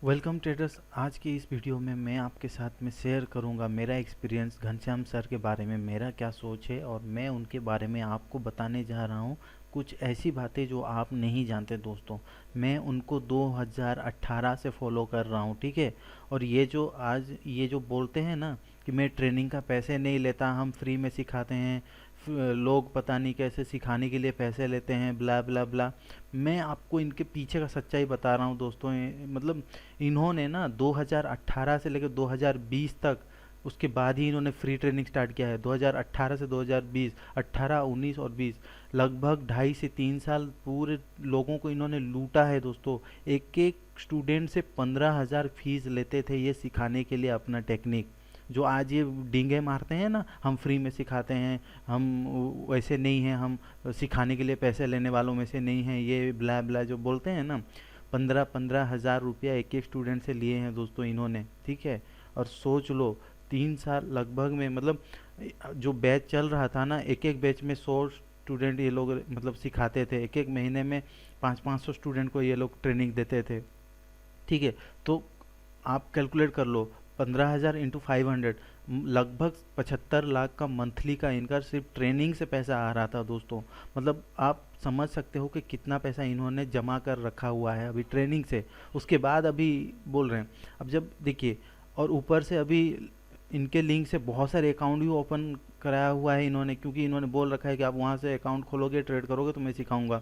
Welcome traders. आज की इस वीडियो में मैं आपके साथ में शेयर करूंगा मेरा एक्सपीरियंस घनश्याम सर के बारे में, मेरा क्या सोच है और मैं उनके बारे में आपको बताने जा रहा हूं कुछ ऐसी बातें जो आप नहीं जानते दोस्तों। मैं उनको 2018 से फॉलो कर रहा हूं, ठीक है। और ये जो बोलते हैं ना कि मैं ट्रेनिंग का पैसे नहीं लेता, हम फ्री में सिखाते हैं, लोग पता नहीं कैसे सिखाने के लिए पैसे लेते हैं, ब्ला ब्ला ब्ला। मैं आपको इनके पीछे का सच्चाई बता रहा हूँ दोस्तों। मतलब इन्होंने ना 2018 से लेकर 2020 तक, उसके बाद ही इन्होंने फ्री ट्रेनिंग स्टार्ट किया है। 2018 से 2020, 18, 19 और 20, लगभग 2.5 से 3 साल पूरे लोगों को इन्होंने लूटा है दोस्तों। एक एक स्टूडेंट से 15,000 फीस लेते थे ये सिखाने के लिए अपना टेक्निक। जो आज ये डींगे मारते हैं ना, हम फ्री में सिखाते हैं, हम वैसे नहीं हैं, हम सिखाने के लिए पैसे लेने वालों में से नहीं हैं, ये ब्ला ब्ला जो बोलते हैं ना, 15,000 रुपया एक एक स्टूडेंट से लिए हैं दोस्तों इन्होंने, ठीक है। और सोच लो 3 साल लगभग में, मतलब जो बैच चल रहा था ना, एक एक बैच में 100 स्टूडेंट ये लोग मतलब सिखाते थे। एक एक महीने में 500-500 स्टूडेंट को ये लोग ट्रेनिंग देते थे, ठीक है। तो आप कैलकुलेट कर लो, 15,000 इंटू 500, लगभग 75 लाख का मंथली का इनका सिर्फ ट्रेनिंग से पैसा आ रहा था दोस्तों। मतलब आप समझ सकते हो कि कितना पैसा इन्होंने जमा कर रखा हुआ है अभी ट्रेनिंग से। उसके बाद अभी बोल रहे हैं, अब जब देखिए, और ऊपर से अभी इनके लिंक से बहुत सारे अकाउंट भी ओपन कराया हुआ है इन्होंने, क्योंकि इन्होंने बोल रखा है कि आप वहाँ से अकाउंट खोलोगे, ट्रेड करोगे तो मैं सिखाऊंगा।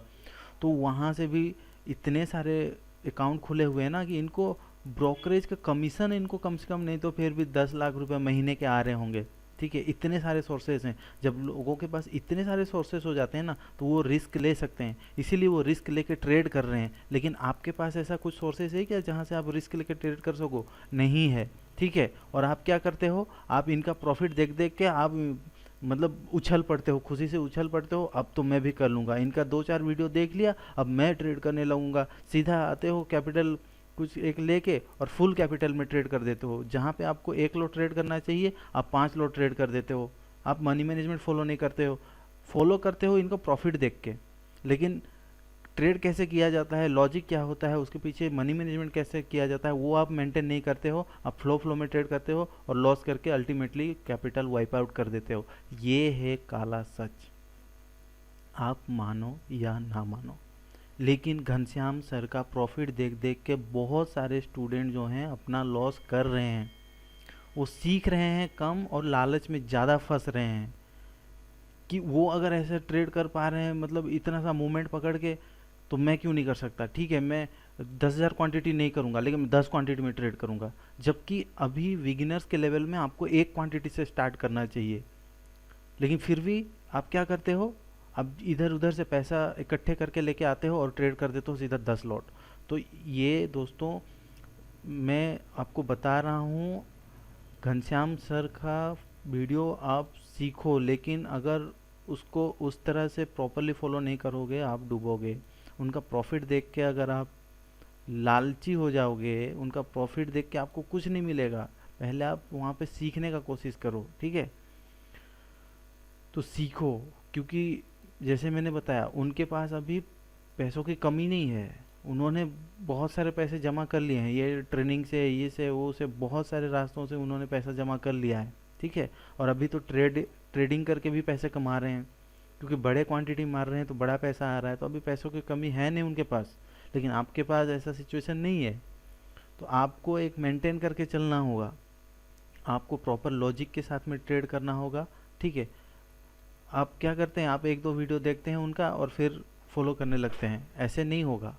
तो वहाँ से भी इतने सारे अकाउंट खुले हुए हैं ना कि इनको ब्रोकरेज का कमीशन इनको कम से कम नहीं तो फिर भी 10 लाख रुपए महीने के आ रहे होंगे, ठीक है। इतने सारे सोर्सेज हैं। जब लोगों के पास इतने सारे सोर्सेज हो जाते हैं ना, तो वो रिस्क ले सकते हैं, इसीलिए वो रिस्क लेके ट्रेड कर रहे हैं। लेकिन आपके पास ऐसा कुछ सोर्सेज है क्या जहाँ से आप रिस्क लेके ट्रेड कर सको? नहीं है, ठीक है। और आप क्या करते हो, आप इनका प्रॉफिट देख देख के आप मतलब उछल पड़ते हो, खुशी से उछल पड़ते हो, अब तो मैं भी कर लूँगा। इनका 2-4 वीडियो देख लिया, अब मैं ट्रेड करने लगूंगा। सीधा आते हो कैपिटल कुछ एक लेके और फुल कैपिटल में ट्रेड कर देते हो। जहाँ पे आपको 1 लॉट ट्रेड करना चाहिए, आप 5 लॉट ट्रेड कर देते हो। आप मनी मैनेजमेंट फॉलो नहीं करते हो, फॉलो करते हो इनको प्रॉफिट देख के। लेकिन ट्रेड कैसे किया जाता है, लॉजिक क्या होता है उसके पीछे, मनी मैनेजमेंट कैसे किया जाता है, वो आप मेंटेन नहीं करते हो। आप फ्लो फ्लो में ट्रेड करते हो और लॉस करके अल्टीमेटली कैपिटल वाइप आउट कर देते हो। ये है काला सच, आप मानो या ना मानो। लेकिन घनश्याम सर का प्रॉफिट देख देख के बहुत सारे स्टूडेंट जो हैं अपना लॉस कर रहे हैं। वो सीख रहे हैं कम और लालच में ज़्यादा फंस रहे हैं कि वो अगर ऐसे ट्रेड कर पा रहे हैं, मतलब इतना सा मूवमेंट पकड़ के, तो मैं क्यों नहीं कर सकता? ठीक है, मैं 10,000 क्वांटिटी नहीं करूंगा, लेकिन मैं 10 क्वांटिटी में ट्रेड करूंगा। जबकि अभी बिगिनर्स के लेवल में आपको एक क्वांटिटी से स्टार्ट करना चाहिए। लेकिन फिर भी आप क्या करते हो, अब इधर उधर से पैसा इकट्ठे करके लेके आते हो और ट्रेड कर देते हो सीधा 10 लॉट। तो ये दोस्तों मैं आपको बता रहा हूँ, घनश्याम सर का वीडियो आप सीखो, लेकिन अगर उसको उस तरह से प्रॉपरली फॉलो नहीं करोगे आप डूबोगे। उनका प्रॉफिट देख के अगर आप लालची हो जाओगे, उनका प्रॉफिट देख के आपको कुछ नहीं मिलेगा। पहले आप वहाँ पे सीखने का कोशिश करो, ठीक है। तो सीखो, क्योंकि जैसे मैंने बताया उनके पास अभी पैसों की कमी नहीं है। उन्होंने बहुत सारे पैसे जमा कर लिए हैं, ये ट्रेनिंग से, ये से, वो से, बहुत सारे रास्तों से उन्होंने पैसा जमा कर लिया है, ठीक है। और अभी तो ट्रेडिंग करके भी पैसे कमा रहे हैं, क्योंकि बड़े क्वांटिटी मार रहे हैं तो बड़ा पैसा आ रहा है। तो अभी पैसों की कमी है नहीं उनके पास। लेकिन आपके पास ऐसा सिचुएशन नहीं है, तो आपको एक मेंटेन करके चलना होगा। आपको प्रॉपर लॉजिक के साथ में ट्रेड करना होगा, ठीक है। आप क्या करते हैं, आप 1-2 वीडियो देखते हैं उनका और फिर फॉलो करने लगते हैं, ऐसे नहीं होगा,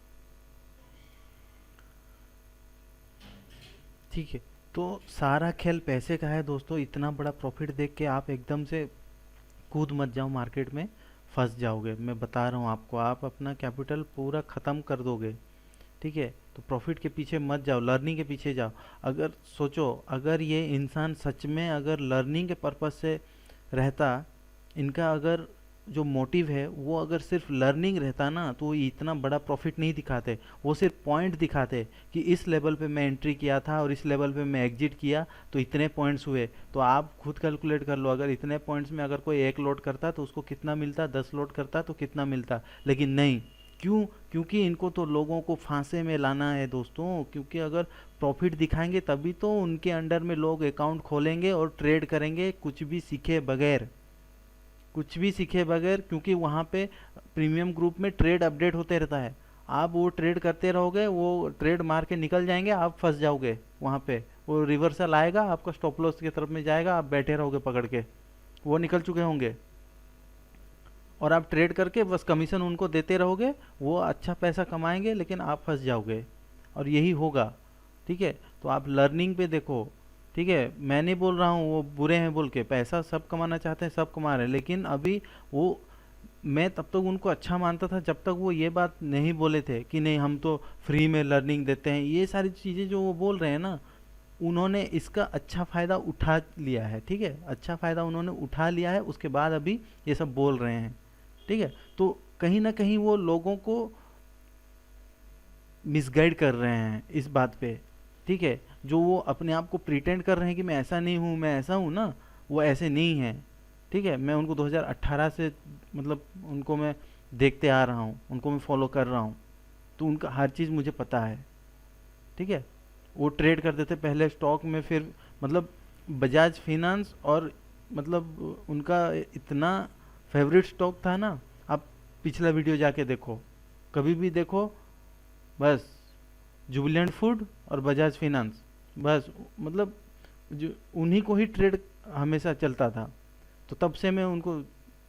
ठीक है। तो सारा खेल पैसे का है दोस्तों। इतना बड़ा प्रॉफिट देख के आप एकदम से कूद मत जाओ, मार्केट में फंस जाओगे। मैं बता रहा हूँ आपको, आप अपना कैपिटल पूरा ख़त्म कर दोगे, ठीक है। तो प्रॉफिट के पीछे मत जाओ, लर्निंग के पीछे जाओ। अगर सोचो, अगर ये इंसान सच में अगर लर्निंग के पर्पज से रहता, इनका अगर जो मोटिव है वो अगर सिर्फ लर्निंग रहता ना, तो वो इतना बड़ा प्रॉफिट नहीं दिखाते। वो सिर्फ पॉइंट दिखाते कि इस लेवल पे मैं एंट्री किया था और इस लेवल पे मैं एग्जिट किया तो इतने पॉइंट्स हुए। तो आप खुद कैलकुलेट कर लो, अगर इतने पॉइंट्स में अगर कोई 1 लोड करता तो उसको कितना मिलता, 10 लोड करता तो कितना मिलता। लेकिन नहीं, क्यों? क्योंकि इनको तो लोगों को फांसे में लाना है दोस्तों, क्योंकि अगर प्रॉफिट दिखाएंगे तभी तो उनके अंडर में लोग अकाउंट खोलेंगे और ट्रेड करेंगे, कुछ भी सीखे बगैर, कुछ भी सीखे बगैर, क्योंकि वहाँ पे प्रीमियम ग्रुप में ट्रेड अपडेट होते रहता है। आप वो ट्रेड करते रहोगे, वो ट्रेड मार के निकल जाएंगे, आप फंस जाओगे वहाँ पे, वो रिवर्सल आएगा आपका स्टॉप लॉस की तरफ में जाएगा, आप बैठे रहोगे पकड़ के, वो निकल चुके होंगे और आप ट्रेड करके बस कमीशन उनको देते रहोगे, वो अच्छा पैसा कमाएंगे लेकिन आप फंस जाओगे, और यही होगा। ठीक है, तो आप लर्निंग पे देखो। ठीक है, मैं नहीं बोल रहा हूँ वो बुरे हैं बोल के, पैसा सब कमाना चाहते हैं, सब कमा रहे हैं, लेकिन अभी वो, मैं तब तक उनको अच्छा मानता था जब तक वो ये बात नहीं बोले थे कि नहीं हम तो फ्री में लर्निंग देते हैं। ये सारी चीज़ें जो वो बोल रहे हैं ना, उन्होंने इसका अच्छा फ़ायदा उठा लिया है। ठीक है, अच्छा फ़ायदा उन्होंने उठा लिया है, उसके बाद अभी ये सब बोल रहे हैं। ठीक है, तो कहीं ना कहीं वो लोगों को मिसगाइड कर रहे हैं इस बात पे। ठीक है, जो वो अपने आप को प्रिटेंड कर रहे हैं कि मैं ऐसा नहीं हूँ, मैं ऐसा हूँ ना, वो ऐसे नहीं है। ठीक है, मैं उनको 2018 से, मतलब उनको मैं देखते आ रहा हूँ, उनको मैं फॉलो कर रहा हूँ, तो उनका हर चीज़ मुझे पता है। ठीक है, वो ट्रेड करते थे पहले स्टॉक में, फिर मतलब बजाज फिनांस, और मतलब उनका इतना फेवरेट स्टॉक था ना, आप पिछला वीडियो जाके देखो, कभी भी देखो, बस जुबिलेंट फूड और बजाज फिनांस, बस मतलब जो उन्हीं को ही ट्रेड हमेशा चलता था, तो तब से मैं उनको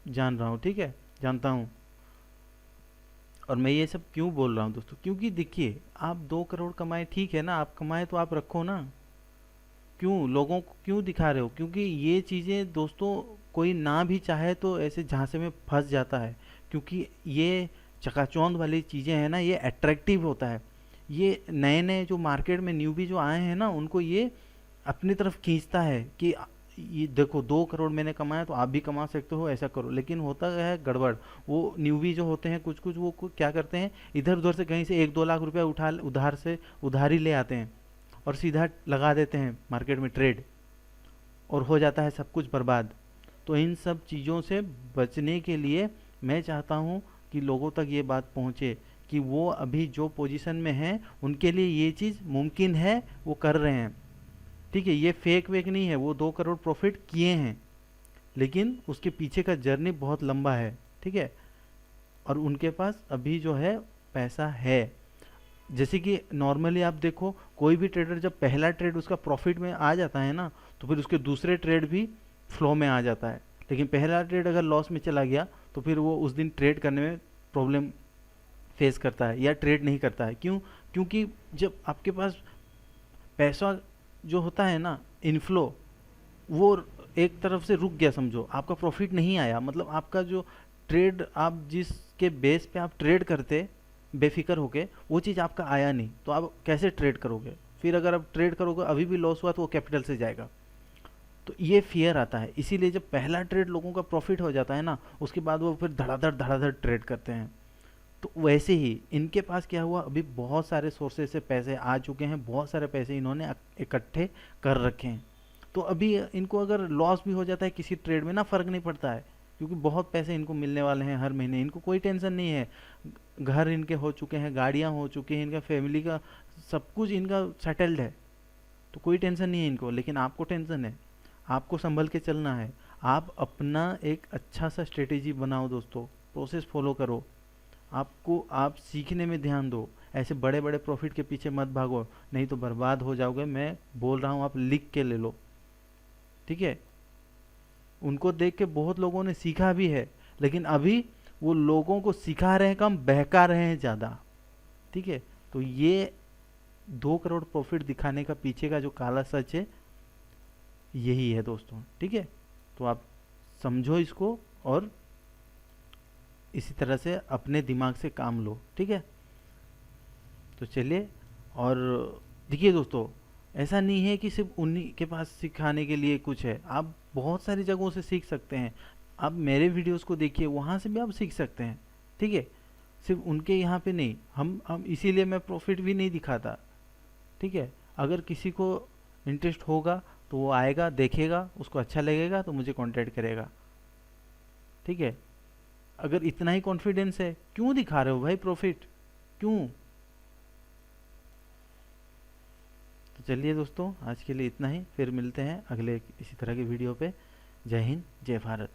जान रहा हूँ। ठीक है, जानता हूँ। और मैं ये सब क्यों बोल रहा हूँ दोस्तों, क्योंकि देखिए, आप 2 करोड़ कमाए, ठीक है ना, आप कमाए तो आप रखो ना, क्यों लोगों को क्यों दिखा रहे हो? क्योंकि ये चीज़ें दोस्तों, कोई ना भी चाहे तो ऐसे झांसे में फंस जाता है, क्योंकि ये चकाचौंध वाली चीज़ें हैं ना, ये अट्रैक्टिव होता है। ये नए नए जो मार्केट में न्यूबी जो आए हैं ना, उनको ये अपनी तरफ खींचता है कि ये देखो 2 करोड़ मैंने कमाया तो आप भी कमा सकते हो, ऐसा करो। लेकिन होता है गड़बड़, वो न्यूबी जो होते हैं कुछ कुछ, वो क्या करते हैं, इधर उधर से कहीं से 1-2 लाख रुपया उठा, उधार से उधारी ले आते हैं और सीधा लगा देते हैं मार्केट में ट्रेड, और हो जाता है सब कुछ बर्बाद। तो इन सब चीज़ों से बचने के लिए मैं चाहता हूँ कि लोगों तक ये बात पहुँचे कि वो अभी जो पोजीशन में हैं उनके लिए ये चीज़ मुमकिन है, वो कर रहे हैं। ठीक है, ये फेक वेक नहीं है, वो 2 करोड़ प्रॉफिट किए हैं, लेकिन उसके पीछे का जर्नी बहुत लंबा है। ठीक है, और उनके पास अभी जो है पैसा है। जैसे कि नॉर्मली आप देखो, कोई भी ट्रेडर जब पहला ट्रेड उसका प्रॉफिट में आ जाता है ना, तो फिर उसके दूसरे ट्रेड भी फ्लो में आ जाता है। लेकिन पहला ट्रेड अगर लॉस में चला गया तो फिर वो उस दिन ट्रेड करने में प्रॉब्लम फेस करता है या ट्रेड नहीं करता है। क्यों? क्योंकि जब आपके पास पैसा जो होता है ना, इनफ्लो, वो एक तरफ से रुक गया, समझो आपका प्रॉफिट नहीं आया, मतलब आपका जो ट्रेड, आप जिसके बेस पे आप ट्रेड करते बेफिक्र होके, वो चीज़ आपका आया नहीं, तो आप कैसे ट्रेड करोगे? फिर अगर आप ट्रेड करोगे अभी भी लॉस हुआ तो वो कैपिटल से जाएगा। तो ये फियर आता है, इसीलिए जब पहला ट्रेड लोगों का प्रॉफिट हो जाता है ना, उसके बाद वो फिर धड़ाधड़ धड़ाधड़ ट्रेड करते हैं। तो वैसे ही इनके पास क्या हुआ, अभी बहुत सारे सोर्सेज से पैसे आ चुके हैं, बहुत सारे पैसे इन्होंने इकट्ठे कर रखे हैं। तो अभी इनको अगर लॉस भी हो जाता है किसी ट्रेड में ना, फ़र्क नहीं पड़ता है, क्योंकि बहुत पैसे इनको मिलने वाले हैं हर महीने, इनको कोई टेंशन नहीं है। घर इनके हो चुके हैं, गाड़ियाँ हो चुकी हैं, इनका फैमिली का सब कुछ इनका सेटल्ड है, तो कोई टेंशन नहीं है इनको। लेकिन आपको टेंशन है, आपको संभल के चलना है। आप अपना एक अच्छा सा स्ट्रेटेजी बनाओ दोस्तों, प्रोसेस फॉलो करो, आपको आप सीखने में ध्यान दो, ऐसे बड़े बड़े प्रॉफिट के पीछे मत भागो, नहीं तो बर्बाद हो जाओगे। मैं बोल रहा हूँ, आप लिख के ले लो। ठीक है, उनको देख के बहुत लोगों ने सीखा भी है, लेकिन अभी वो लोगों को सिखा रहे हैं कम, बहका रहे हैं ज़्यादा। ठीक है, तो ये 2 करोड़ प्रॉफिट दिखाने का पीछे का जो काला सच है, यही है दोस्तों। ठीक है, तो आप समझो इसको और इसी तरह से अपने दिमाग से काम लो। ठीक है, तो चलिए। और देखिए दोस्तों, ऐसा नहीं है कि सिर्फ उन्हीं के पास सिखाने के लिए कुछ है, आप बहुत सारी जगहों से सीख सकते हैं। आप मेरे वीडियोस को देखिए, वहाँ से भी आप सीख सकते हैं। ठीक है, सिर्फ उनके यहाँ पे नहीं, हम इसीलिए मैं प्रॉफिट भी नहीं दिखाता। ठीक है, अगर किसी को इंटरेस्ट होगा तो वो आएगा, देखेगा, उसको अच्छा लगेगा तो मुझे कांटेक्ट करेगा। ठीक है, अगर इतना ही कॉन्फिडेंस है, क्यों दिखा रहे हो भाई प्रॉफिट, क्यों? तो चलिए दोस्तों, आज के लिए इतना ही, फिर मिलते हैं अगले इसी तरह के वीडियो पे। जय हिंद, जय भारत।